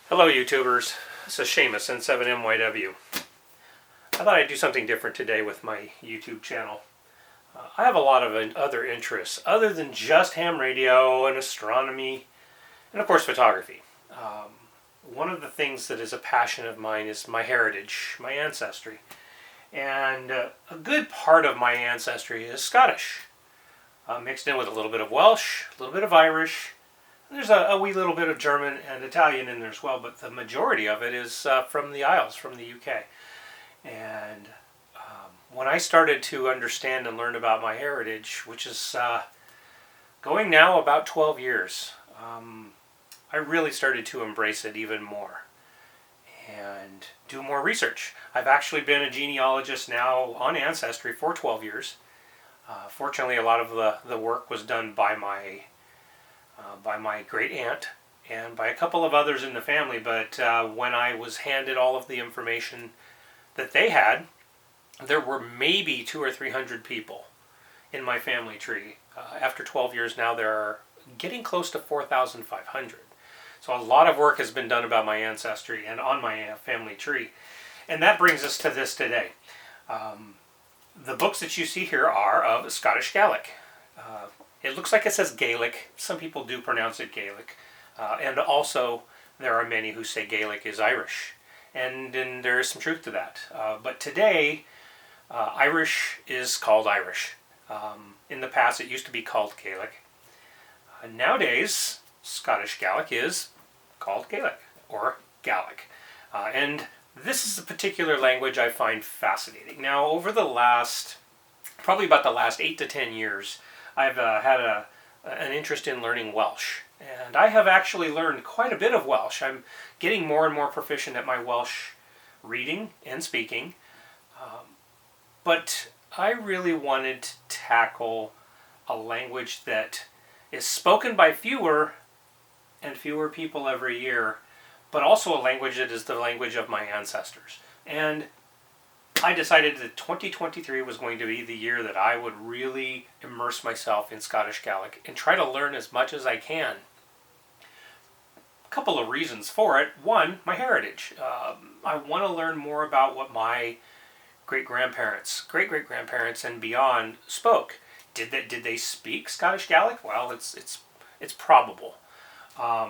Hello YouTubers, this is Seamus N7MYW. I thought I'd do something different today with my YouTube channel. I have a lot of other interests other than just ham radio and astronomy and of course photography. One of the things that is a passion of mine is my heritage, my ancestry. And a good part of my ancestry is Scottish, mixed in with a little bit of Welsh, a little bit of Irish. There's a wee little bit of German and Italian in there as well, but the majority of it is from the Isles, from the UK. And when I started to understand and learn about my heritage, which is going now about 12 years, I really started to embrace it even more and do more research. I've actually been a genealogist now on Ancestry for 12 years. Fortunately, a lot of the work was done by my great aunt and by a couple of others in the family, but when I was handed all of the information that they had, there were maybe 200 or 300 people in my family tree. After 12 years now, there are getting close to 4,500. So a lot of work has been done about my ancestry and on my family tree. And that brings us to this today. The books that you see here are of Scottish Gaelic. It looks like it says Gaelic. Some people do pronounce it Gaelic. And also, there are many who say Gaelic is Irish. And there is some truth to that. But today, Irish is called Irish. In the past, it used to be called Gaelic. Nowadays, Scottish Gaelic is called Gaelic, or Gaelic. And this is a particular language I find fascinating. Now, over the last, probably about the last 8 to 10 years, I've had an interest in learning Welsh. And I have actually learned quite a bit of Welsh. I'm getting more and more proficient at my Welsh reading and speaking. But I really wanted to tackle a language that is spoken by fewer and fewer people every year, but also a language that is the language of my ancestors. And I decided that 2023 was going to be the year that I would really immerse myself in Scottish Gaelic and try to learn as much as I can. A couple of reasons for it. One, my heritage. I want to learn more about what my great-grandparents, great-great-grandparents, and beyond spoke. Did they speak Scottish Gaelic? Well, it's probable.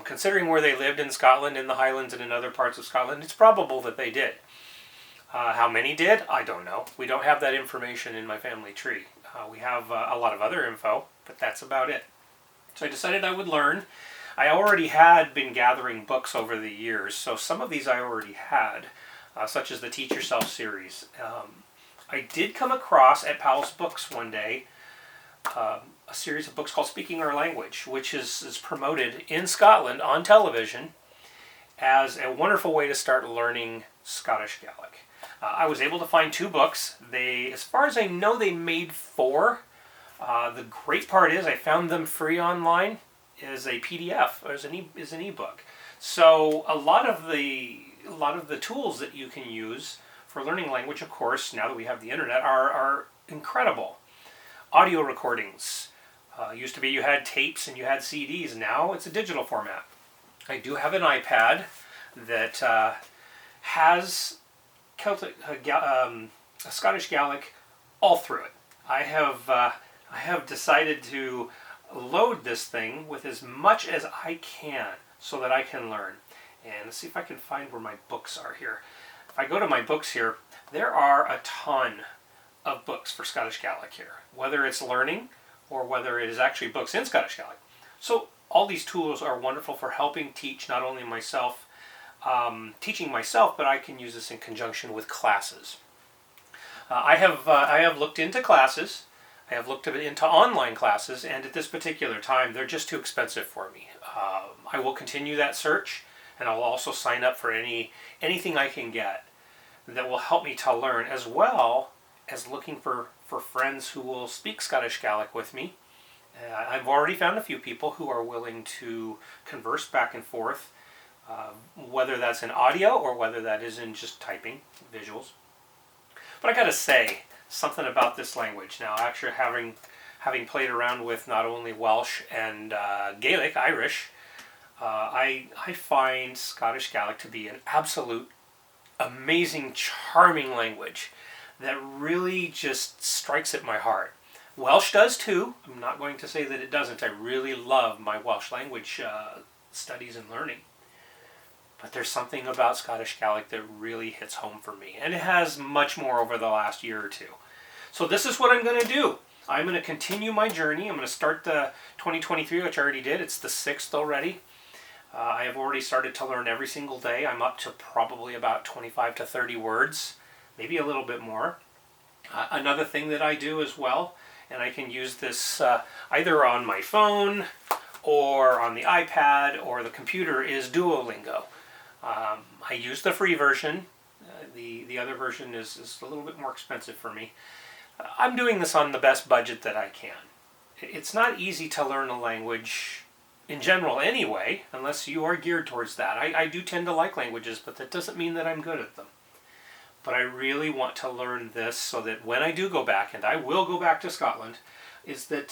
Considering where they lived in Scotland, in the Highlands, and in other parts of Scotland, it's probable that they did. How many did? I don't know. We don't have that information in my family tree. We have a lot of other info, but that's about it. So I decided I would learn. I already had been gathering books over the years, so some of these I already had, such as the Teach Yourself series. I did come across at Powell's Books one day a series of books called Speaking Our Language, which is promoted in Scotland on television as a wonderful way to start learning Scottish Gaelic. I was able to find 2 books. As far as I know, they made 4. The great part is I found them free online as a PDF, or as an ebook. So a lot of the tools that you can use for learning language, of course, now that we have the internet, are incredible. Audio recordings. Used to be you had tapes and you had CDs. Now it's a digital format. I do have an iPad that has Celtic, Scottish Gaelic all through it. I have decided to load this thing with as much as I can so that I can learn. And let's see if I can find where my books are here. If I go to my books here, there are a ton of books for Scottish Gaelic here, whether it's learning or whether it is actually books in Scottish Gaelic. So all these tools are wonderful for helping teach not only myself, teaching myself, but I can use this in conjunction with classes. I have looked into classes. I have looked into online classes, and at this particular time, they're just too expensive for me. I will continue that search, and I'll also sign up for anything I can get that will help me to learn, as well as looking for friends who will speak Scottish Gaelic with me. I've already found a few people who are willing to converse back and forth, whether that's in audio or whether that is in just typing, visuals. But I gotta say something about this language now, actually having played around with not only Welsh and Gaelic, Irish, I find Scottish Gaelic to be an absolute amazing, charming language that really just strikes at my heart. Welsh does too. I'm not going to say that it doesn't. I really love my Welsh language studies and learning. But there's something about Scottish Gaelic that really hits home for me. And it has much more over the last year or two. So this is what I'm going to do. I'm going to continue my journey. I'm going to start the 2023, which I already did. It's the 6th already. I have already started to learn every single day. I'm up to probably about 25 to 30 words, maybe a little bit more. Another thing that I do as well, and I can use this either on my phone or on the iPad or the computer, is Duolingo. I use the free version. The other version is a little bit more expensive for me. I'm doing this on the best budget that I can. It's not easy to learn a language in general anyway, unless you are geared towards that. I do tend to like languages, but that doesn't mean that I'm good at them. But I really want to learn this so that when I do go back, and I will go back to Scotland, is that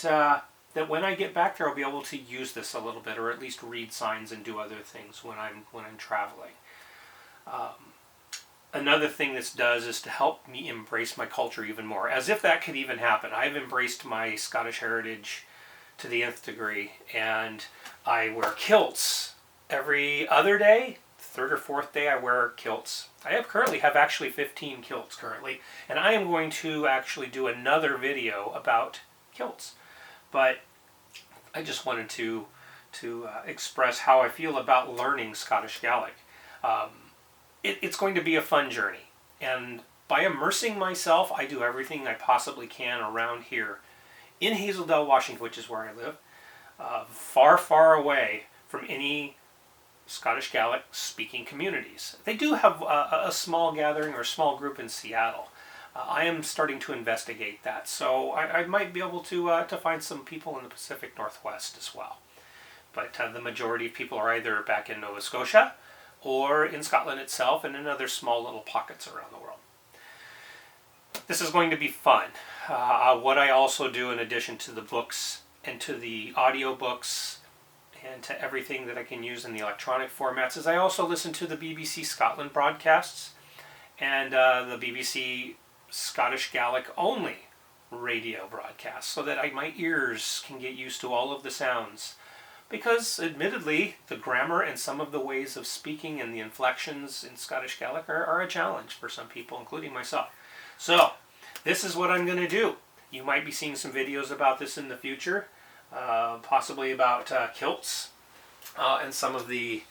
that when I get back there, I'll be able to use this a little bit, or at least read signs and do other things when I'm traveling. Another thing this does is to help me embrace my culture even more, as if that could even happen. I've embraced my Scottish heritage to the nth degree, and I wear kilts every other day. Third or fourth day I wear kilts. I currently have actually 15 kilts currently, and I am going to actually do another video about kilts. But I just wanted to express how I feel about learning Scottish Gaelic. It's going to be a fun journey, and by immersing myself, I do everything I possibly can around here in Hazeldale, Washington, which is where I live, far, far away from any Scottish Gaelic speaking communities. They do have a small gathering or a small group in Seattle. I am starting to investigate that, so I might be able to find some people in the Pacific Northwest as well. But the majority of people are either back in Nova Scotia or in Scotland itself and in other small little pockets around the world. This is going to be fun. What I also do in addition to the books and to the audio books and to everything that I can use in the electronic formats is I also listen to the BBC Scotland broadcasts and the BBC Scottish Gaelic only radio broadcasts, so that my ears can get used to all of the sounds. Because, admittedly, the grammar and some of the ways of speaking and the inflections in Scottish Gaelic are a challenge for some people, including myself. So, this is what I'm going to do. You might be seeing some videos about this in the future, possibly about kilts and some of the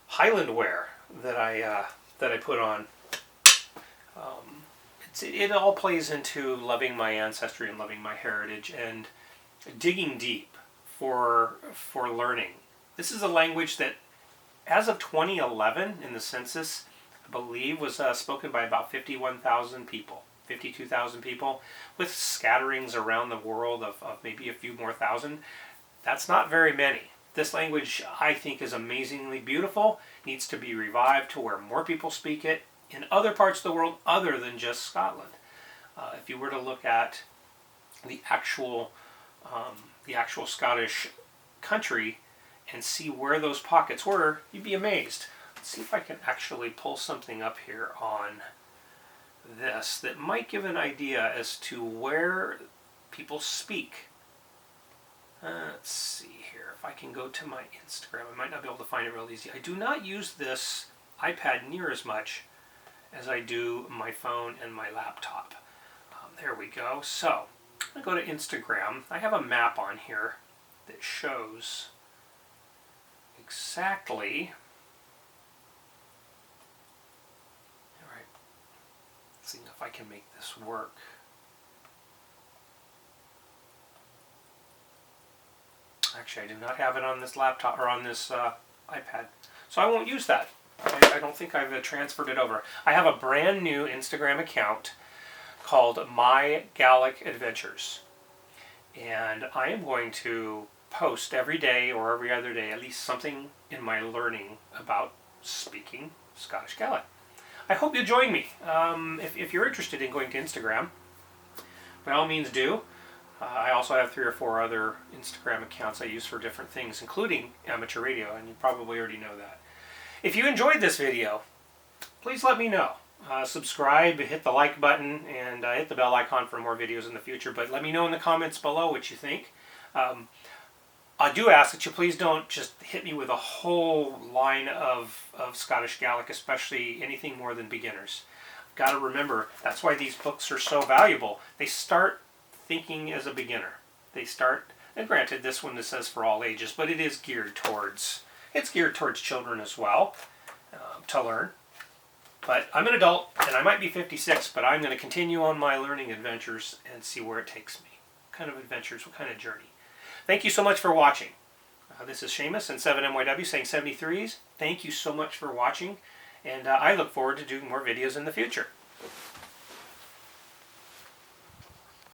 Highland wear that I put on. It all plays into loving my ancestry and loving my heritage and digging deep for learning. This is a language that, as of 2011 in the census, I believe was spoken by about 51,000 people, 52,000 people, with scatterings around the world of maybe a few more thousand. That's not very many. This language, I think, is amazingly beautiful, needs to be revived to where more people speak it in other parts of the world other than just Scotland. If you were to look at the actual Scottish country and see where those pockets were, you'd be amazed. Let's see if I can actually pull something up here on this that might give an idea as to where people speak. Let's see here. If I can go to my Instagram, I might not be able to find it real easy. I do not use this iPad near as much as I do my phone and my laptop. There we go. So, I'm going to go to Instagram. I have a map on here that shows exactly. Alright, let's see if I can make this work. Actually, I do not have it on this laptop or on this iPad, so I won't use that. I don't think I've transferred it over. I have a brand new Instagram account called My Gaelic Adventures, and I am going to post every day or every other day at least something in my learning about speaking Scottish Gaelic. I hope you join me. If you're interested in going to Instagram, by all means do. I also have 3 or 4 other Instagram accounts I use for different things, including amateur radio, and you probably already know that. If you enjoyed this video, please let me know. Subscribe, hit the like button, and hit the bell icon for more videos in the future. But let me know in the comments below what you think. I do ask that you please don't just hit me with a whole line of Scottish Gaelic, especially anything more than beginners. Got to remember, that's why these books are so valuable. They start thinking as a beginner. They start, and granted, this one says for all ages, but it is geared towards, children as well to learn. But I'm an adult, and I might be 56, but I'm going to continue on my learning adventures and see where it takes me. What kind of adventures, what kind of journey. Thank you so much for watching. This is Seamus and 7MYW saying 73s. Thank you so much for watching, and I look forward to doing more videos in the future.